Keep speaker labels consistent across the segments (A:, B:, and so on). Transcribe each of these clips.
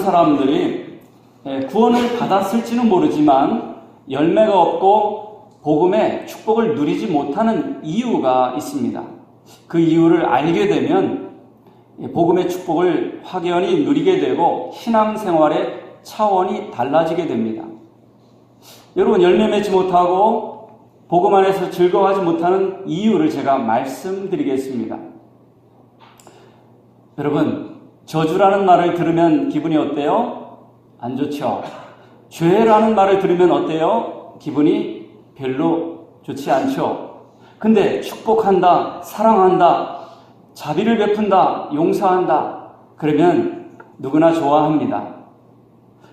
A: 사람들이 구원을 받았을지는 모르지만 열매가 없고 복음의 축복을 누리지 못하는 이유가 있습니다. 그 이유를 알게 되면 복음의 축복을 확연히 누리게 되고 신앙생활의 차원이 달라지게 됩니다. 여러분, 열매 맺지 못하고 복음 안에서 즐거워하지 못하는 이유를 제가 말씀드리겠습니다. 여러분, 저주라는 말을 들으면 기분이 어때요? 안 좋죠? 죄라는 말을 들으면 어때요? 기분이 별로 좋지 않죠? 근데 축복한다, 사랑한다, 자비를 베푼다, 용서한다, 그러면 누구나 좋아합니다.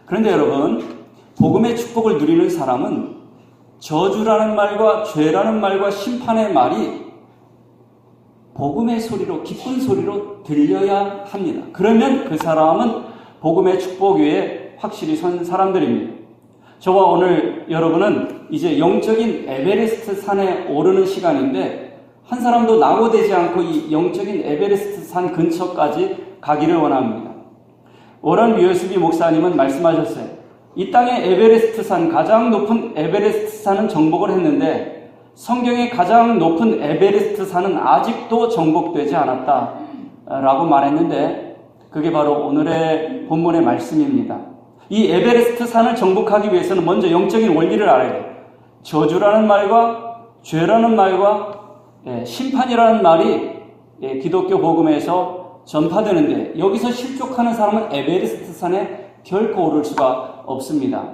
A: 그런데 여러분, 복음의 축복을 누리는 사람은 저주라는 말과 죄라는 말과 심판의 말이 복음의 소리로, 기쁜 소리로 들려야 합니다. 그러면 그 사람은 복음의 축복 위에 확실히 선 사람들입니다. 저와 오늘 여러분은 이제 영적인 에베레스트 산에 오르는 시간인데 한 사람도 낙오되지 않고 이 영적인 에베레스트 산 근처까지 가기를 원합니다. 워런 위어스비 목사님은 말씀하셨어요. 이 땅의 에베레스트 산, 가장 높은 에베레스트 산은 정복을 했는데 성경의 가장 높은 에베레스트 산은 아직도 정복되지 않았다 라고 말했는데 그게 바로 오늘의 본문의 말씀입니다. 이 에베레스트 산을 정복하기 위해서는 먼저 영적인 원리를 알아야 돼요. 저주라는 말과 죄라는 말과 심판이라는 말이 기독교 복음에서 전파되는데 여기서 실족하는 사람은 에베레스트 산에 결코 오를 수가 없습니다.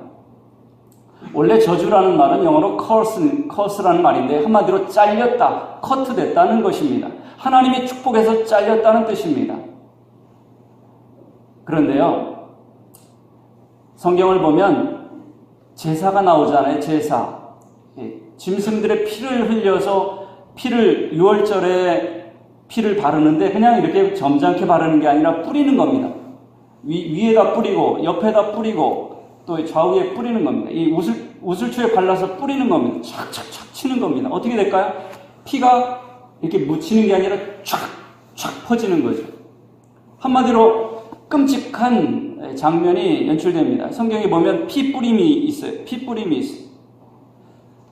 A: 원래 저주라는 말은 영어로 curse라는 말인데 한마디로 잘렸다, 커트됐다는 것입니다. 하나님의 축복에서 잘렸다는 뜻입니다. 그런데요, 성경을 보면 제사가 나오잖아요. 제사. 짐승들의 피를 흘려서 피를 6월절에 피를 바르는데 그냥 이렇게 점잖게 바르는 게 아니라 뿌리는 겁니다. 위에다 뿌리고 옆에다 뿌리고 또 좌우에 뿌리는 겁니다. 이 우슬초에 발라서 뿌리는 겁니다. 착착착 치는 겁니다. 어떻게 될까요? 피가 이렇게 묻히는 게 아니라 촥촥 퍼지는 거죠. 한마디로 끔찍한 장면이 연출됩니다. 성경에 보면 피 뿌림이 있어요. 피 뿌림이 있어요.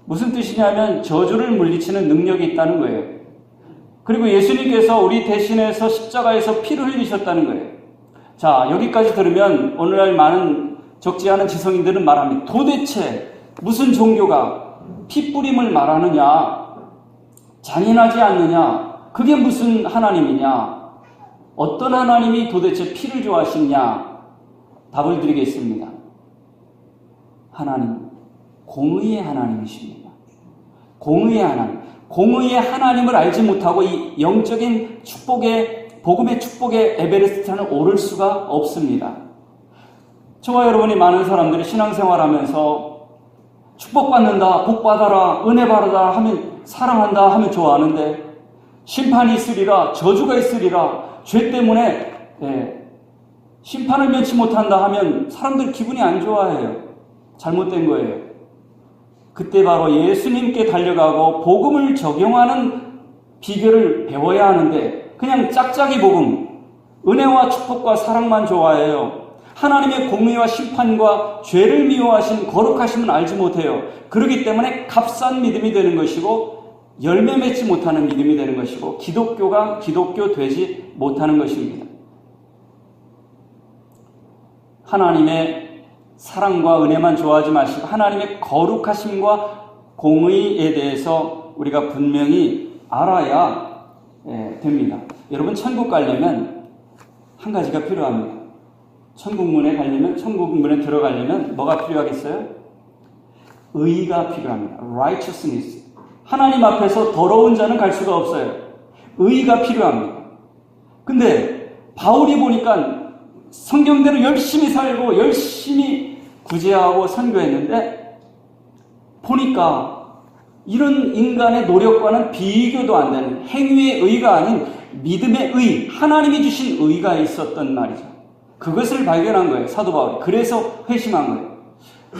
A: 무슨 뜻이냐면 저주를 물리치는 능력이 있다는 거예요. 그리고 예수님께서 우리 대신해서 십자가에서 피를 흘리셨다는 거예요. 자, 여기까지 들으면 오늘날 많은 적지 않은 지성인들은 말합니다. 도대체 무슨 종교가 피 뿌림을 말하느냐? 잔인하지 않느냐? 그게 무슨 하나님이냐? 어떤 하나님이 도대체 피를 좋아하시냐? 답을 드리겠습니다. 하나님, 공의의 하나님이십니다. 공의의 하나님. 공의의 하나님을 알지 못하고 이 영적인 축복의, 복음의 축복의 에베레스트산을 오를 수가 없습니다. 저와 여러분이 많은 사람들이 신앙생활하면서 축복받는다, 복받아라, 은혜 받아라 하면, 사랑한다 하면 좋아하는데 심판이 있으리라, 저주가 있으리라, 죄 때문에 심판을 면치 못한다 하면 사람들 기분이 안 좋아해요. 잘못된 거예요. 그때 바로 예수님께 달려가고 복음을 적용하는 비결을 배워야 하는데 그냥 짝짝이 복음, 은혜와 축복과 사랑만 좋아해요. 하나님의 공의와 심판과 죄를 미워하신 거룩하심은 알지 못해요. 그렇기 때문에 값싼 믿음이 되는 것이고 열매 맺지 못하는 믿음이 되는 것이고 기독교가 기독교 되지 못하는 것입니다. 하나님의 사랑과 은혜만 좋아하지 마시고 하나님의 거룩하심과 공의에 대해서 우리가 분명히 알아야 됩니다. 여러분, 천국 가려면 한 가지가 필요합니다. 천국문에 가려면, 천국문에 들어가려면 뭐가 필요하겠어요? 의가 필요합니다. righteousness. 하나님 앞에서 더러운 자는 갈 수가 없어요. 의가 필요합니다. 근데 바울이 보니까 성경대로 열심히 살고 열심히 구제하고 선교했는데 보니까 이런 인간의 노력과는 비교도 안 되는 행위의 의가 아닌 믿음의 의, 하나님이 주신 의가 있었던 말이죠. 그것을 발견한 거예요, 사도 바울이. 그래서 회심한 거예요.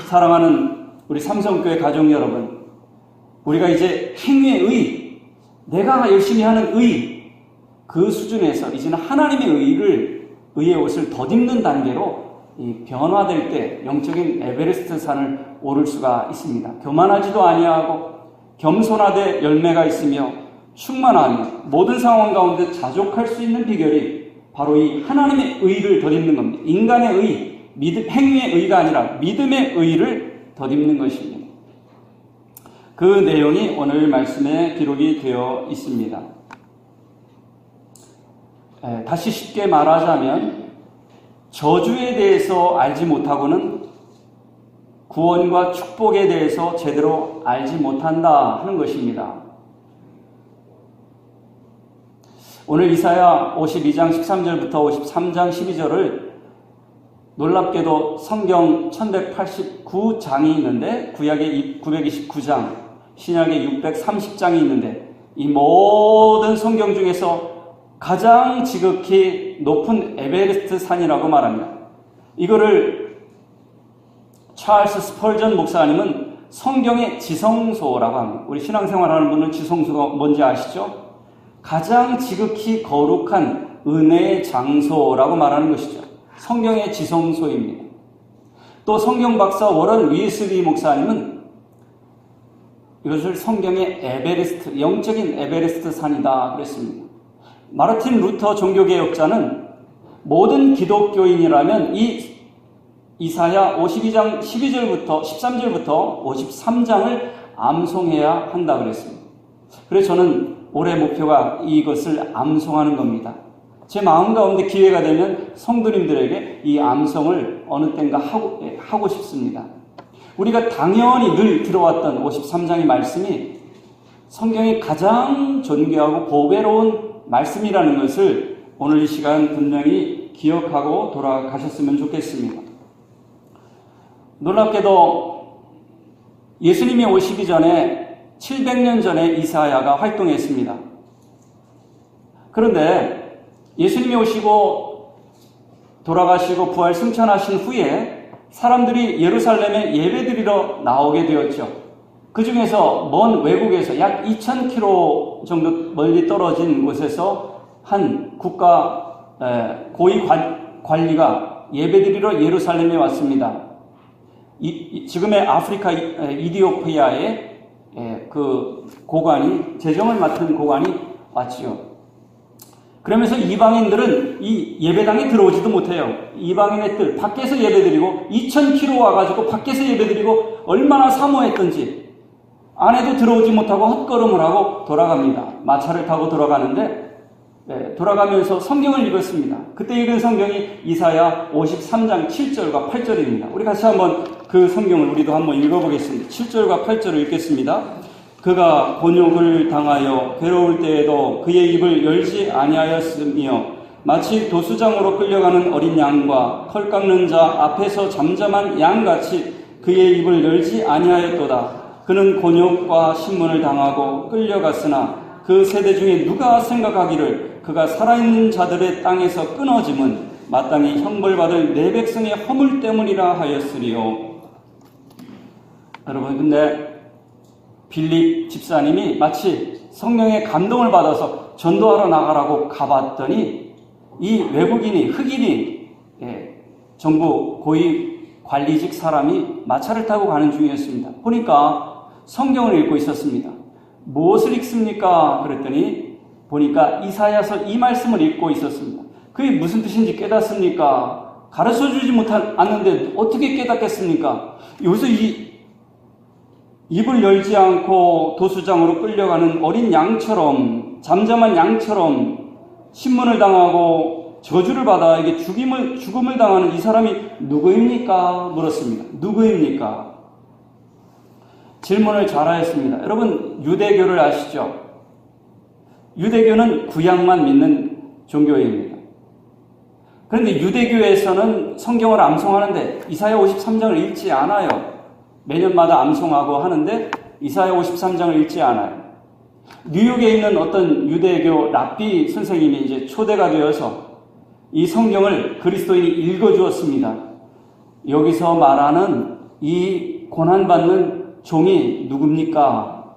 A: 사랑하는 우리 삼성교회 가족 여러분, 우리가 이제 행위의 의, 내가 열심히 하는 의, 그 수준에서 이제는 하나님의 의의 옷을 덧입는 단계로 변화될 때 영적인 에베레스트 산을 오를 수가 있습니다. 교만하지도 아니하고 겸손하되 열매가 있으며 충만하며 모든 상황 가운데 자족할 수 있는 비결이 바로 이 하나님의 의를 덧입는 겁니다. 인간의 의, 행위의 의가 아니라 믿음의 의를 덧입는 것입니다. 그 내용이 오늘 말씀에 기록이 되어 있습니다. 다시 쉽게 말하자면 저주에 대해서 알지 못하고는 구원과 축복에 대해서 제대로 알지 못한다 하는 것입니다. 오늘 이사야 52장 13절부터 53장 12절을 놀랍게도 성경 1189장이 있는데 구약에 929장, 신약에 630장이 있는데 이 모든 성경 중에서 가장 지극히 높은 에베레스트 산이라고 말합니다. 이거를 찰스 스펄전 목사님은 성경의 지성소라고 합니다. 우리 신앙생활하는 분은 지성소가 뭔지 아시죠? 가장 지극히 거룩한 은혜의 장소라고 말하는 것이죠. 성경의 지성소입니다. 또 성경 박사 워런 위슬리 목사님은 이것을 성경의 에베레스트, 영적인 에베레스트 산이다 그랬습니다. 마르틴 루터 종교개혁자는 모든 기독교인이라면 이 이사야 52장 12절부터 13절부터 53장을 암송해야 한다 그랬습니다. 그래서 저는 올해 목표가 이것을 암송하는 겁니다. 제 마음 가운데 기회가 되면 성도님들에게 이 암송을 어느 땐가 하고 싶습니다. 우리가 당연히 늘 들어왔던 53장의 말씀이 성경이 가장 존귀하고 보배로운 말씀이라는 것을 오늘 이 시간 분명히 기억하고 돌아가셨으면 좋겠습니다. 놀랍게도 예수님이 오시기 전에 700년 전에 이사야가 활동했습니다. 그런데 예수님이 오시고 돌아가시고 부활 승천하신 후에 사람들이 예루살렘에 예배드리러 나오게 되었죠. 그 중에서 먼 외국에서 약 2000km 정도 멀리 떨어진 곳에서 한 국가 고위 관리가 예배드리러 예루살렘에 왔습니다. 지금의 아프리카 이디오피아의 그 고관이, 재정을 맡은 고관이 왔지요. 그러면서 이방인들은 이 예배당에 들어오지도 못해요. 이방인의 뜰 밖에서 예배드리고 2000km 와가지고 밖에서 예배드리고 얼마나 사모했던지 안에도 들어오지 못하고 헛걸음을 하고 돌아갑니다. 마차를 타고 돌아가는데 돌아가면서 성경을 읽었습니다. 그때 읽은 성경이 이사야 53장 7절과 8절입니다. 우리 같이 한번 그 성경을 우리도 한번 읽어보겠습니다. 7절과 8절을 읽겠습니다. 그가 곤욕을 당하여 괴로울 때에도 그의 입을 열지 아니하였으며 마치 도수장으로 끌려가는 어린 양과 털 깎는 자 앞에서 잠잠한 양같이 그의 입을 열지 아니하였도다. 그는 곤욕과 신문을 당하고 끌려갔으나 그 세대 중에 누가 생각하기를 그가 살아있는 자들의 땅에서 끊어짐은 마땅히 형벌받을 내 백성의 허물 때문이라 하였으리요. 여러분, 근데 빌립 집사님이 마치 성령의 감동을 받아서 전도하러 나가라고 가봤더니 이 외국인이, 흑인이, 정부 고위 관리직 사람이 마차를 타고 가는 중이었습니다. 보니까 성경을 읽고 있었습니다. 무엇을 읽습니까? 그랬더니 보니까 이사야서 이 말씀을 읽고 있었습니다. 그게 무슨 뜻인지 깨닫습니까? 가르쳐주지 않는데 어떻게 깨닫겠습니까? 여기서 이 입을 열지 않고 도수장으로 끌려가는 어린 양처럼, 잠잠한 양처럼 신문을 당하고 저주를 받아 이게 죽음을 당하는 이 사람이 누구입니까? 물었습니다. 누구입니까? 질문을 잘하였습니다. 여러분, 유대교를 아시죠? 유대교는 구약만 믿는 종교입니다. 그런데 유대교에서는 성경을 암송하는데 이사야 53장을 읽지 않아요. 매년마다 암송하고 하는데 이사야 53장을 읽지 않아요. 뉴욕에 있는 어떤 유대교 랍비 선생님이 이제 초대가 되어서 이 성경을 그리스도인이 읽어주었습니다. 여기서 말하는 이 고난받는 종이 누굽니까?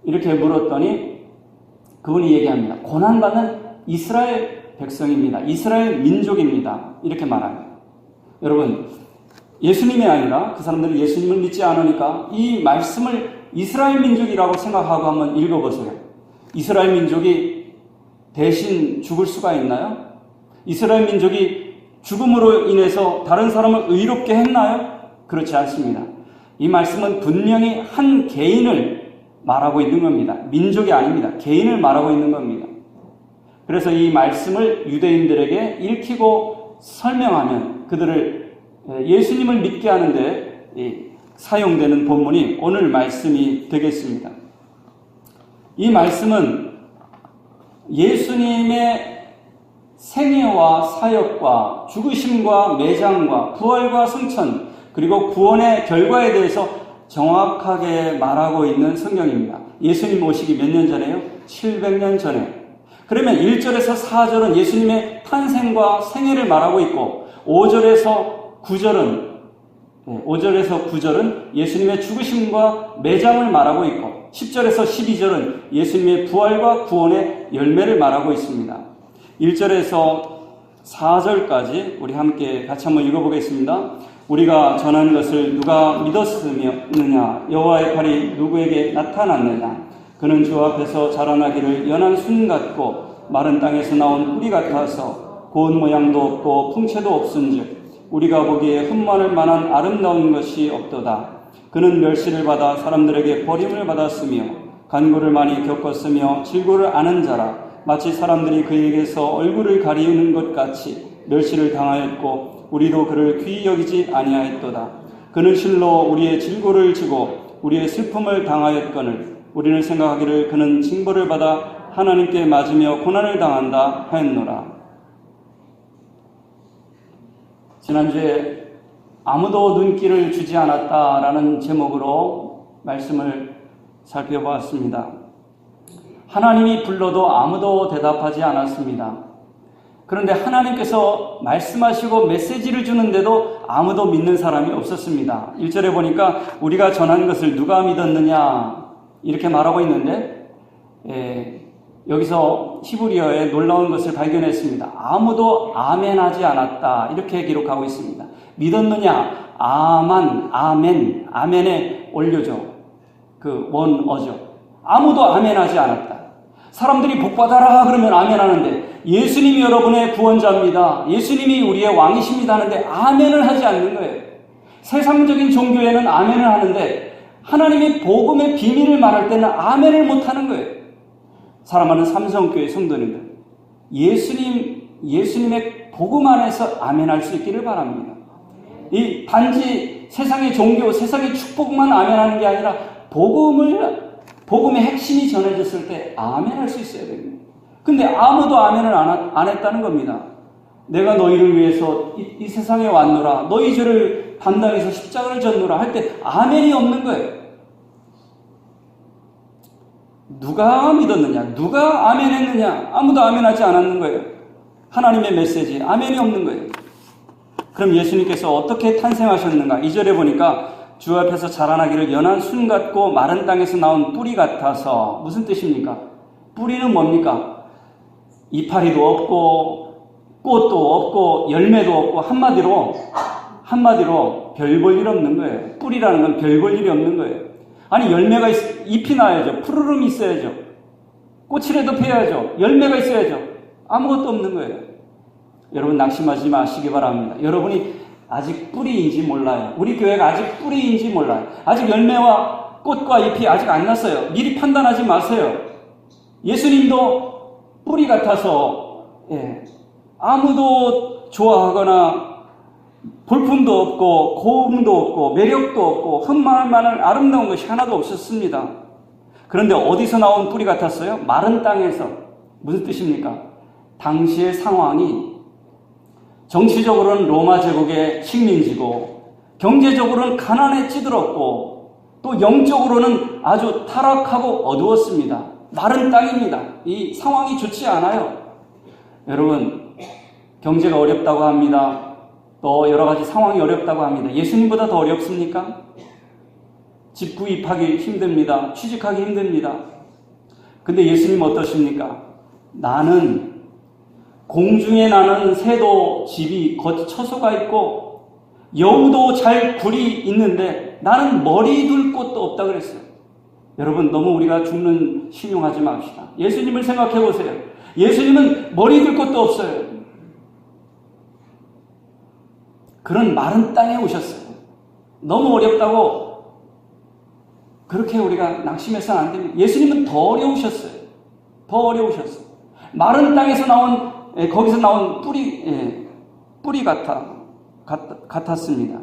A: 이렇게 물었더니 그분이 얘기합니다. 고난받는 이스라엘 백성입니다. 이스라엘 민족입니다. 이렇게 말합니다. 여러분, 예수님이 아니라 그 사람들이 예수님을 믿지 않으니까 이 말씀을 이스라엘 민족이라고 생각하고 한번 읽어보세요. 이스라엘 민족이 대신 죽을 수가 있나요? 이스라엘 민족이 죽음으로 인해서 다른 사람을 의롭게 했나요? 그렇지 않습니다. 이 말씀은 분명히 한 개인을 말하고 있는 겁니다. 민족이 아닙니다. 개인을 말하고 있는 겁니다. 그래서 이 말씀을 유대인들에게 읽히고 설명하면 그들을 예수님을 믿게 하는데 사용되는 본문이 오늘 말씀이 되겠습니다. 이 말씀은 예수님의 생애와 사역과 죽으심과 매장과 부활과 승천 그리고 구원의 결과에 대해서 정확하게 말하고 있는 성경입니다. 예수님 오시기 몇 년 전에요? 700년 전에. 그러면 1절에서 4절은 예수님의 탄생과 생애를 말하고 있고 5절에서 9절은 예수님의 죽으심과 매장을 말하고 있고 10절에서 12절은 예수님의 부활과 구원의 열매를 말하고 있습니다. 1절에서 4절까지 우리 함께 같이 한번 읽어보겠습니다. 우리가 전한 것을 누가 믿었느냐? 여호와의 팔이 누구에게 나타났느냐? 그는 주 앞에서 자라나기를 연한 순 같고 마른 땅에서 나온 뿌리 같아서 고운 모양도 없고 풍채도 없은즉 우리가 보기에 흠모할 만한 아름다운 것이 없도다. 그는 멸시를 받아 사람들에게 버림을 받았으며 간구를 많이 겪었으며 질고를 아는 자라. 마치 사람들이 그에게서 얼굴을 가리우는 것 같이 멸시를 당하였고 우리도 그를 귀히 여기지 아니하였도다. 그는 실로 우리의 질고를 지고 우리의 슬픔을 당하였거늘 우리는 생각하기를 그는 징벌을 받아 하나님께 맞으며 고난을 당한다 하였노라. 지난주에 아무도 눈길을 주지 않았다라는 제목으로 말씀을 살펴보았습니다. 하나님이 불러도 아무도 대답하지 않았습니다. 그런데 하나님께서 말씀하시고 메시지를 주는데도 아무도 믿는 사람이 없었습니다. 1절에 보니까 우리가 전한 것을 누가 믿었느냐 이렇게 말하고 있는데 여기서 히브리어에 놀라운 것을 발견했습니다. 아무도 아멘하지 않았다 이렇게 기록하고 있습니다. 믿었느냐? 아멘, 아멘에 올려줘. 그 원어죠. 아무도 아멘하지 않았다. 사람들이 복받아라 그러면 아멘하는데 예수님이 여러분의 구원자입니다. 예수님이 우리의 왕이십니다 하는데 아멘을 하지 않는 거예요. 세상적인 종교에는 아멘을 하는데 하나님의 복음의 비밀을 말할 때는 아멘을 못하는 거예요. 사랑하는 삼성교회 성도님들, 예수님의 복음 안에서 아멘할 수 있기를 바랍니다. 이 단지 세상의 종교, 세상의 축복만 아멘하는 게 아니라 복음의 핵심이 전해졌을 때 아멘할 수 있어야 됩니다. 근데 아무도 아멘을 안 했다는 겁니다. 내가 너희를 위해서 이 세상에 왔노라, 너희 죄를 담당해서 십자가를 졌노라 할 때 아멘이 없는 거예요. 누가 믿었느냐? 누가 아멘했느냐? 아무도 아멘하지 않았는 거예요. 하나님의 메시지 아멘이 없는 거예요. 그럼 예수님께서 어떻게 탄생하셨는가? 2절에 보니까 주 앞에서 자라나기를 연한 순 같고 마른 땅에서 나온 뿌리 같아서. 무슨 뜻입니까? 뿌리는 뭡니까? 이파리도 없고 꽃도 없고 열매도 없고 한마디로 별 볼 일 없는 거예요. 뿌리라는 건 별 볼 일이 없는 거예요. 아니 열매가 잎이 나야죠. 푸르름이 있어야죠. 꽃이라도 피어야죠. 열매가 있어야죠. 아무것도 없는 거예요. 여러분 낙심하지 마시기 바랍니다. 여러분이 아직 뿌리인지 몰라요. 우리 교회가 아직 뿌리인지 몰라요. 아직 열매와 꽃과 잎이 아직 안 났어요. 미리 판단하지 마세요. 예수님도 뿌리 같아서 아무도 좋아하거나 볼품도 없고 고음도 없고 매력도 없고 흠모할 만한 아름다운 것이 하나도 없었습니다. 그런데 어디서 나온 뿌리 같았어요? 마른 땅에서. 무슨 뜻입니까? 당시의 상황이 정치적으로는 로마 제국의 식민지고 경제적으로는 가난에 찌들었고 또 영적으로는 아주 타락하고 어두웠습니다. 마른 땅입니다. 이 상황이 좋지 않아요. 여러분 경제가 어렵다고 합니다. 또 여러 가지 상황이 어렵다고 합니다. 예수님보다 더 어렵습니까? 집 구입하기 힘듭니다. 취직하기 힘듭니다. 근데 예수님 어떠십니까? 나는 공중에 나는 새도 집이 처소가 있고 여우도 잘 굴이 있는데 나는 머리 둘 곳도 없다 그랬어요. 여러분, 너무 우리가 죽는 신용하지 맙시다. 예수님을 생각해 보세요. 예수님은 머리 둘 곳도 없어요. 그런 마른 땅에 오셨어요. 너무 어렵다고 그렇게 우리가 낙심해서는 안 됩니다. 예수님은 더 어려우셨어요. 더 어려우셨어요. 마른 땅에서 나온, 거기서 나온 뿌리 같았습니다.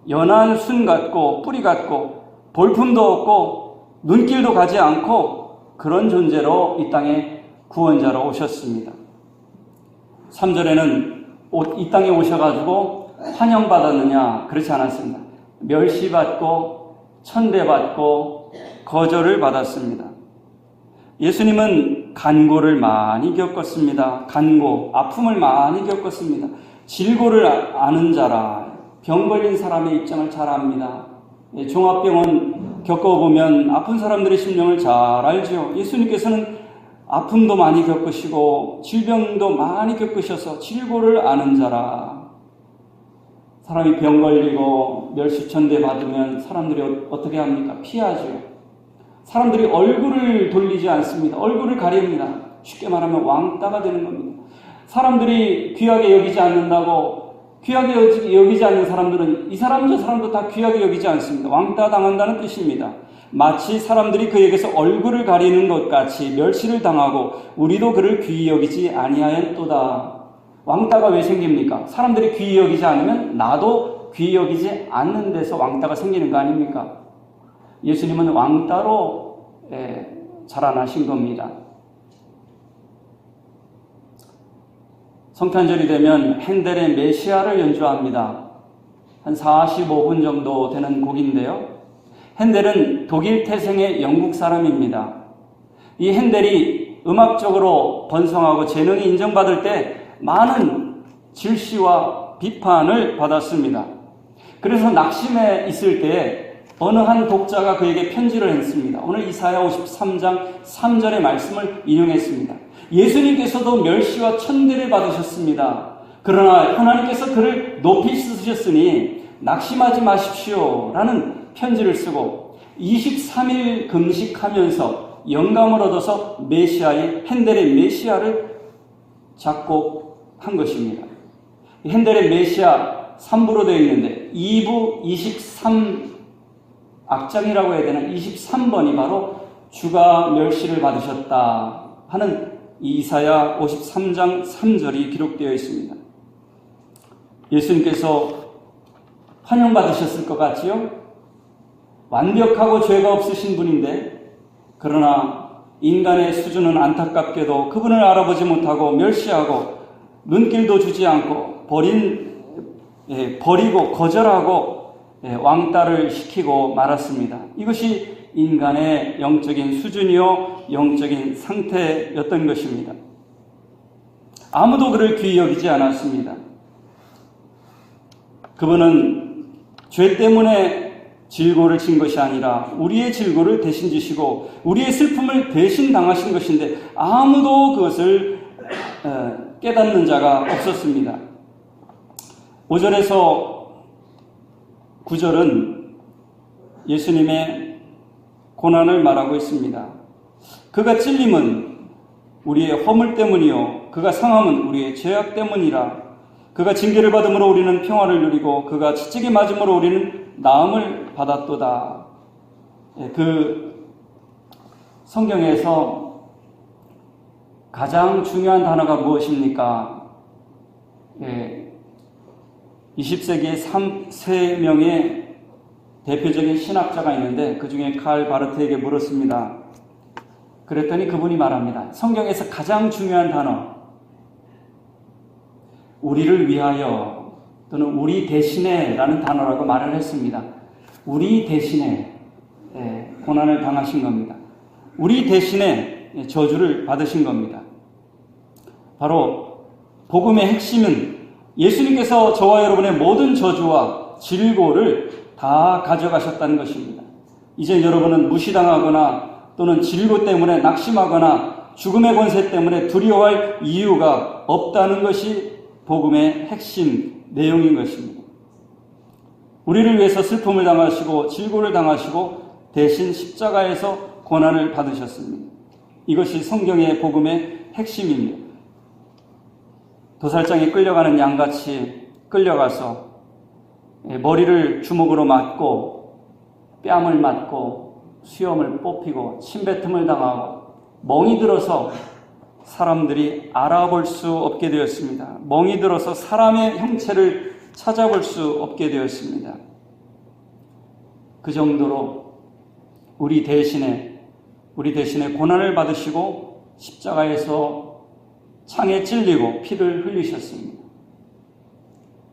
A: 연한 순 같고 뿌리 같고 볼품도 없고 눈길도 가지 않고 그런 존재로 이 땅에 구원자로 오셨습니다. 3절에는 이 땅에 오셔가지고 환영받았느냐? 그렇지 않았습니다. 멸시받고 천대받고 거절을 받았습니다. 예수님은 간고를 많이 겪었습니다. 간고, 아픔을 많이 겪었습니다. 질고를 아는 자라, 병 걸린 사람의 입장을 잘 압니다. 종합병원 겪어보면 아픈 사람들의 심령을 잘 알죠. 예수님께서는 아픔도 많이 겪으시고 질병도 많이 겪으셔서 질고를 아는 자라. 사람이 병 걸리고 멸시천대 받으면 사람들이 어떻게 합니까? 피하죠. 사람들이 얼굴을 돌리지 않습니다. 얼굴을 가립니다. 쉽게 말하면 왕따가 되는 겁니다. 사람들이 귀하게 여기지 않는다고, 귀하게 여기지 않는 사람들은 이 사람 저 사람도 다 귀하게 여기지 않습니다. 왕따 당한다는 뜻입니다. 마치 사람들이 그에게서 얼굴을 가리는 것 같이 멸시를 당하고 우리도 그를 귀히 여기지 아니하였도다. 왕따가 왜 생깁니까? 사람들이 귀히 여기지 않으면 나도 귀히 여기지 않는 데서 왕따가 생기는 거 아닙니까? 예수님은 왕따로 자라나신 겁니다. 성탄절이 되면 핸델의 메시아를 연주합니다. 한 45분 정도 되는 곡인데요. 핸델은 독일 태생의 영국 사람입니다. 이 핸델이 음악적으로 번성하고 재능이 인정받을 때 많은 질시와 비판을 받았습니다. 그래서 낙심해 있을 때 어느 한 독자가 그에게 편지를 했습니다. 오늘 이사야 53장 3절의 말씀을 인용했습니다. 예수님께서도 멸시와 천대를 받으셨습니다. 그러나 하나님께서 그를 높이 쓰셨으니 낙심하지 마십시오 라는 편지를 쓰고 23일 금식하면서 영감을 얻어서 핸델의 메시아를 작곡한 것입니다. 핸델의 메시아 3부로 되어 있는데 2부 23악장이라고 해야 되나? 23번이 바로 주가 멸시를 받으셨다 하는 이사야 53장 3절이 기록되어 있습니다. 예수님께서 환영받으셨을 것 같지요? 완벽하고 죄가 없으신 분인데 그러나 인간의 수준은 안타깝게도 그분을 알아보지 못하고 멸시하고 눈길도 주지 않고 버리고 거절하고 왕따를 시키고 말았습니다. 이것이 인간의 영적인 수준이요 영적인 상태였던 것입니다. 아무도 그를 귀히 여기지 않았습니다. 그분은 죄 때문에 질고를 진 것이 아니라 우리의 질고를 대신 지시고 우리의 슬픔을 대신 당하신 것인데 아무도 그것을 깨닫는 자가 없었습니다. 5절에서 9절은 예수님의 고난을 말하고 있습니다. 그가 찔림은 우리의 허물 때문이요 그가 상함은 우리의 죄악 때문이라. 그가 징계를 받음으로 우리는 평화를 누리고 그가 채찍에 맞음으로 우리는 나음을 받았도다. 그 성경에서 가장 중요한 단어가 무엇입니까? 20세기에 3명의 대표적인 신학자가 있는데 그 중에 칼 바르트에게 물었습니다. 그랬더니 그분이 말합니다. 성경에서 가장 중요한 단어, 우리를 위하여 또는 우리 대신에 라는 단어라고 말을 했습니다. 우리 대신에 고난을 당하신 겁니다. 우리 대신에 저주를 받으신 겁니다. 바로 복음의 핵심은 예수님께서 저와 여러분의 모든 저주와 질고를 다 가져가셨다는 것입니다. 이제 여러분은 무시당하거나 또는 질고 때문에 낙심하거나 죽음의 권세 때문에 두려워할 이유가 없다는 것이 복음의 핵심 내용인 것입니다. 우리를 위해서 슬픔을 당하시고 질고를 당하시고 대신 십자가에서 고난을 받으셨습니다. 이것이 성경의 복음의 핵심입니다. 도살장에 끌려가는 양같이 끌려가서 머리를 주먹으로 맞고 뺨을 맞고 수염을 뽑히고 침뱉음을 당하고 멍이 들어서 사람들이 알아볼 수 없게 되었습니다. 멍이 들어서 사람의 형체를 찾아볼 수 없게 되었습니다. 그 정도로 우리 대신에 고난을 받으시고 십자가에서 창에 찔리고 피를 흘리셨습니다.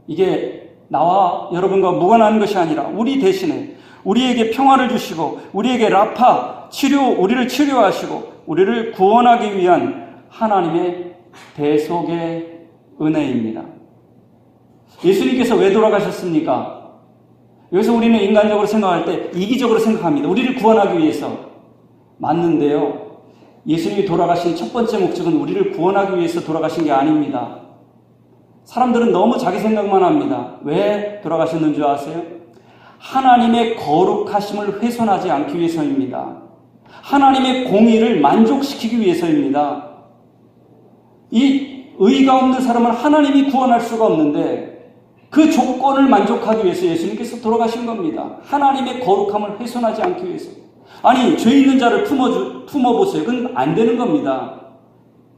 A: 이게 나와 여러분과 무관한 것이 아니라 우리 대신에 우리에게 평화를 주시고 우리에게 우리를 치료하시고 우리를 구원하기 위한 하나님의 대속의 은혜입니다. 예수님께서 왜 돌아가셨습니까? 여기서 우리는 인간적으로 생각할 때 이기적으로 생각합니다. 우리를 구원하기 위해서. 맞는데요. 예수님이 돌아가신 첫 번째 목적은 우리를 구원하기 위해서 돌아가신 게 아닙니다. 사람들은 너무 자기 생각만 합니다. 왜 돌아가셨는 줄 아세요? 하나님의 거룩하심을 훼손하지 않기 위해서입니다. 하나님의 공의를 만족시키기 위해서입니다. 이 의가 없는 사람은 하나님이 구원할 수가 없는데 그 조건을 만족하기 위해서 예수님께서 돌아가신 겁니다. 하나님의 거룩함을 훼손하지 않기 위해서. 아니, 죄 있는 자를 품어보세요. 그건 안 되는 겁니다.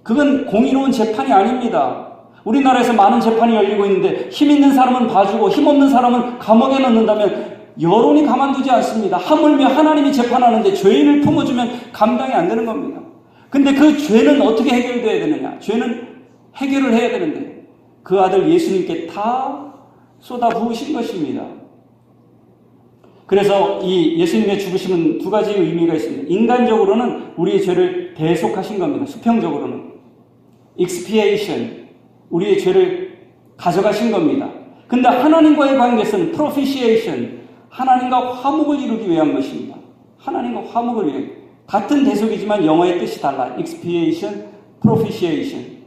A: 그건 공의로운 재판이 아닙니다. 우리나라에서 많은 재판이 열리고 있는데 힘 있는 사람은 봐주고 힘 없는 사람은 감옥에 넣는다면 여론이 가만두지 않습니다. 하물며 하나님이 재판하는데 죄인을 품어주면 감당이 안 되는 겁니다. 근데 그 죄는 어떻게 해결돼야 되느냐? 죄는 해결을 해야 되는데 그 아들 예수님께 다 쏟아부으신 것입니다. 그래서 이 예수님의 죽으심은 두 가지 의미가 있습니다. 인간적으로는 우리의 죄를 대속하신 겁니다. 수평적으로는 expiation, 우리의 죄를 가져가신 겁니다. 근데 하나님과의 관계에서는 propitiation, 하나님과 화목을 이루기 위한 것입니다. 하나님과 화목을 위해 같은 대속이지만 영어의 뜻이 달라. expiation, propitiation.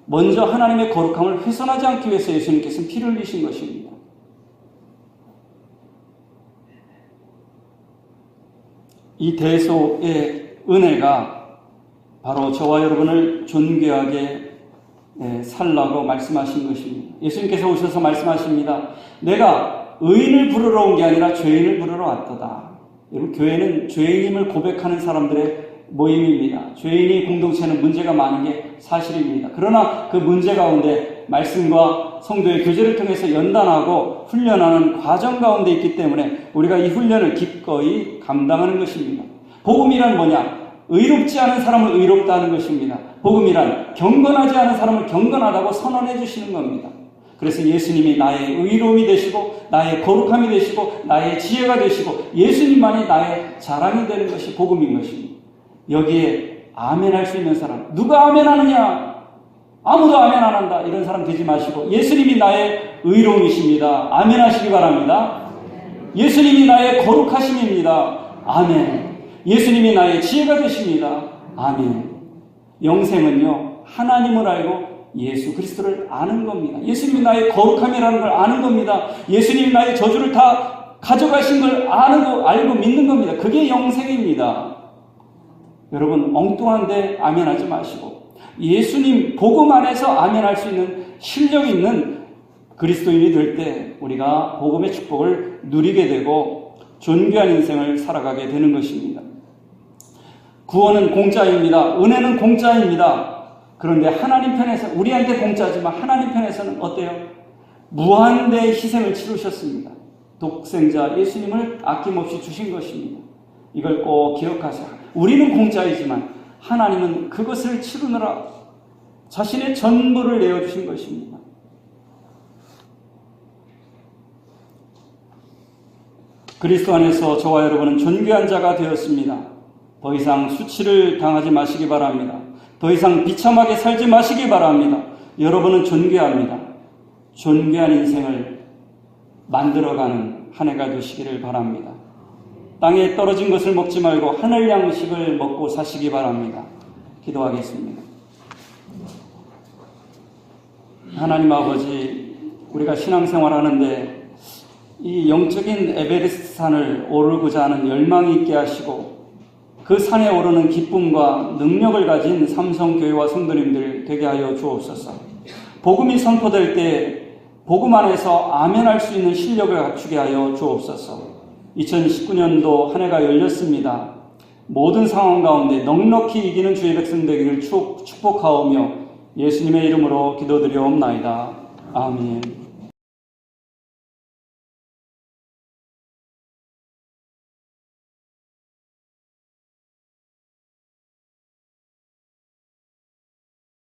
A: 먼저 하나님의 거룩함을 훼손하지 않기 위해서 예수님께서는 피를 흘리신 것입니다. 이 대속의 은혜가 바로 저와 여러분을 존귀하게 살라고 말씀하신 것입니다. 예수님께서 오셔서 말씀하십니다. 내가 의인을 부르러 온 게 아니라 죄인을 부르러 왔도다. 여러분, 교회는 죄인임을 고백하는 사람들의 모임입니다. 죄인이 공동체는 문제가 많은 게 사실입니다. 그러나 그 문제 가운데 말씀과 성도의 교제를 통해서 연단하고 훈련하는 과정 가운데 있기 때문에 우리가 이 훈련을 기꺼이 감당하는 것입니다. 복음이란 뭐냐? 의롭지 않은 사람을 의롭다 하는 것입니다. 복음이란 경건하지 않은 사람을 경건하다고 선언해 주시는 겁니다. 그래서 예수님이 나의 의로움이 되시고 나의 거룩함이 되시고 나의 지혜가 되시고 예수님만이 나의 자랑이 되는 것이 복음인 것입니다. 여기에 아멘할 수 있는 사람, 누가 아멘하느냐? 아무도 아멘 안 한다. 이런 사람 되지 마시고 예수님이 나의 의로움이십니다. 아멘하시기 바랍니다. 예수님이 나의 거룩하심입니다. 아멘. 예수님이 나의 지혜가 되십니다. 아멘. 영생은요, 하나님을 알고 예수 그리스도를 아는 겁니다. 예수님이 나의 거룩함이라는 걸 아는 겁니다. 예수님이 나의 저주를 다 가져가신 걸 알고 믿는 겁니다. 그게 영생입니다. 여러분, 엉뚱한데 아멘하지 마시고 예수님 복음 안에서 아멘할 수 있는 실력 있는 그리스도인이 될 때 우리가 복음의 축복을 누리게 되고 존귀한 인생을 살아가게 되는 것입니다. 구원은 공짜입니다. 은혜는 공짜입니다. 그런데 하나님 편에서 우리한테 공짜지만 하나님 편에서는 어때요? 무한대의 희생을 치르셨습니다. 독생자 예수님을 아낌없이 주신 것입니다. 이걸 꼭 기억하세요. 우리는 공짜이지만 하나님은 그것을 치르느라 자신의 전부를 내어주신 것입니다. 그리스도 안에서 저와 여러분은 존귀한 자가 되었습니다. 더 이상 수치를 당하지 마시기 바랍니다. 더 이상 비참하게 살지 마시기 바랍니다. 여러분은 존귀합니다. 존귀한 인생을 만들어가는 한 해가 되시기를 바랍니다. 땅에 떨어진 것을 먹지 말고 하늘 양식을 먹고 사시기 바랍니다. 기도하겠습니다. 하나님 아버지, 우리가 신앙생활 하는데 이 영적인 에베레스트 산을 오르고자 하는 열망이 있게 하시고 그 산에 오르는 기쁨과 능력을 가진 삼성교회와 성도님들 되게 하여 주옵소서. 복음이 선포될 때 복음 안에서 아멘할 수 있는 실력을 갖추게 하여 주옵소서. 2019년도 한 해가 열렸습니다. 모든 상황 가운데 넉넉히 이기는 주의 백성 되기를 축복하오며 예수님의 이름으로 기도드리옵나이다. 아멘.